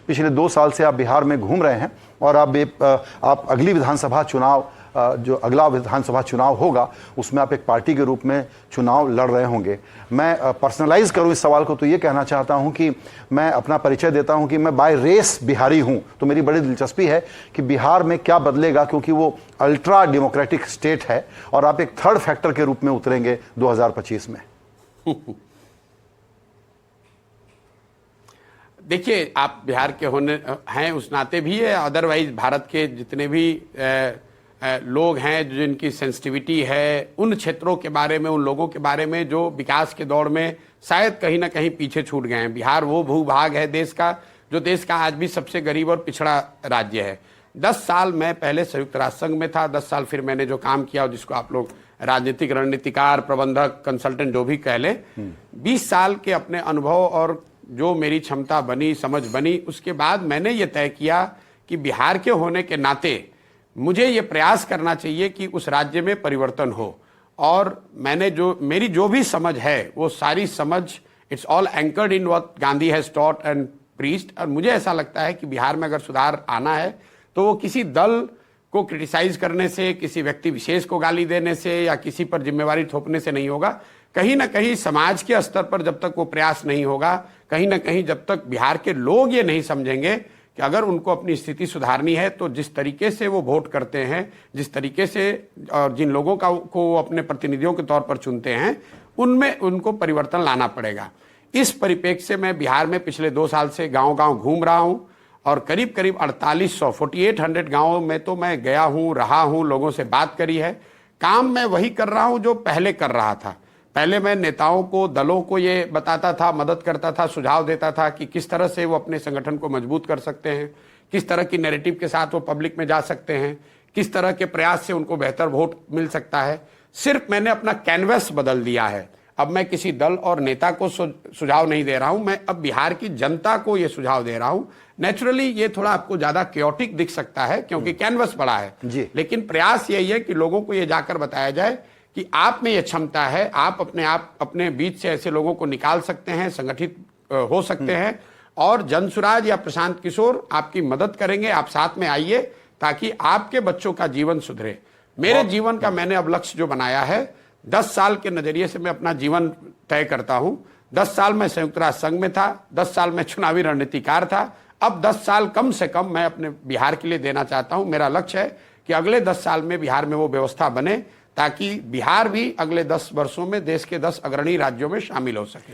पिछले 2 साल से आप बिहार में घूम रहे हैं और आप अगली विधानसभा चुनाव, जो अगला विधानसभा चुनाव होगा, उसमें आप एक पार्टी के रूप में चुनाव लड़ रहे होंगे। मैं पर्सनलाइज करूं इस सवाल को तो ये कहना चाहता हूं कि मैं अपना परिचय देता हूं कि मैं बाय रेस बिहारी हूं, तो मेरी बड़ी दिलचस्पी है कि बिहार में क्या बदलेगा, क्योंकि वो अल्ट्रा डेमोक्रेटिक स्टेट है और आप एक थर्ड फैक्टर के रूप में उतरेंगे 2025 में। देखिए, आप बिहार के होने हैं उस नाते भी है, अदरवाइज भारत के जितने भी लोग हैं जिनकी सेंसिटिविटी है उन क्षेत्रों के बारे में, उन लोगों के बारे में जो विकास के दौर में शायद कहीं ना कहीं पीछे छूट गए हैं। बिहार वो भूभाग है देश का जो देश का आज भी सबसे गरीब और पिछड़ा राज्य है। 10 साल मैं पहले संयुक्त राष्ट्र संघ में था, 10 साल फिर मैंने जो काम किया जिसको आप लोग राजनीतिक रणनीतिकार, प्रबंधक, कंसल्टेंट जो भी कह लें, 20 साल के अपने अनुभव और जो मेरी क्षमता बनी, समझ बनी, उसके बाद मैंने ये तय किया कि बिहार के होने के नाते मुझे ये प्रयास करना चाहिए कि उस राज्य में परिवर्तन हो। और मैंने मेरी जो भी समझ है वो सारी समझ, it's all anchored in what Gandhi has taught and preached. और मुझे ऐसा लगता है कि बिहार में अगर सुधार आना है तो वो किसी दल को क्रिटिसाइज करने से, किसी व्यक्ति विशेष को गाली देने से या किसी पर जिम्मेवारी थोपने से नहीं होगा। कहीं ना कहीं समाज के स्तर पर जब तक वो प्रयास नहीं होगा, कहीं ना कहीं जब तक बिहार के लोग ये नहीं समझेंगे कि अगर उनको अपनी स्थिति सुधारनी है तो जिस तरीके से वो वोट करते हैं, जिस तरीके से और जिन लोगों को वो अपने प्रतिनिधियों के तौर पर चुनते हैं, उनमें उनको परिवर्तन लाना पड़ेगा। इस परिप्रेक्ष्य से मैं बिहार में पिछले 2 साल से गांव-गांव घूम रहा हूं और करीब 4800 गांवों में तो मैं गया हूं, रहा हूं, लोगों से बात करी है। काम मैं वही कर रहा हूं जो पहले कर रहा था। पहले मैं नेताओं को, दलों को ये बताता था, मदद करता था, सुझाव देता था कि किस तरह से वो अपने संगठन को मजबूत कर सकते हैं, किस तरह की नैरेटिव के साथ वो पब्लिक में जा सकते हैं, किस तरह के प्रयास से उनको बेहतर वोट मिल सकता है। सिर्फ मैंने अपना कैनवस बदल दिया है। अब मैं किसी दल और नेता को सुझाव नहीं दे रहा हूं, मैं अब बिहार की जनता को ये सुझाव दे रहा हूं। नेचुरली ये थोड़ा आपको ज्यादा क्योटिक दिख सकता है क्योंकि कैनवस बड़ा है, लेकिन प्रयास यही है कि लोगों को ये जाकर बताया जाए कि आप में ये क्षमता है, आप अपने बीच से ऐसे लोगों को निकाल सकते हैं, संगठित हो सकते हैं और जनसुराज या प्रशांत किशोर आपकी मदद करेंगे। आप साथ में आइए ताकि आपके बच्चों का जीवन सुधरे। मेरे जीवन का मैंने अब लक्ष्य जो बनाया है, 10 साल के नजरिए से मैं अपना जीवन तय करता हूं। 10 साल मैं संयुक्त राष्ट्र संघ में था, 10 साल मैं चुनावी रणनीतिकार था, अब 10 साल कम से कम मैं अपने बिहार के लिए देना चाहता हूं। मेरा लक्ष्य है कि अगले 10 साल में बिहार में वो व्यवस्था बने ताकि बिहार भी अगले 10 वर्षों में देश के 10 अग्रणी राज्यों में शामिल हो सके।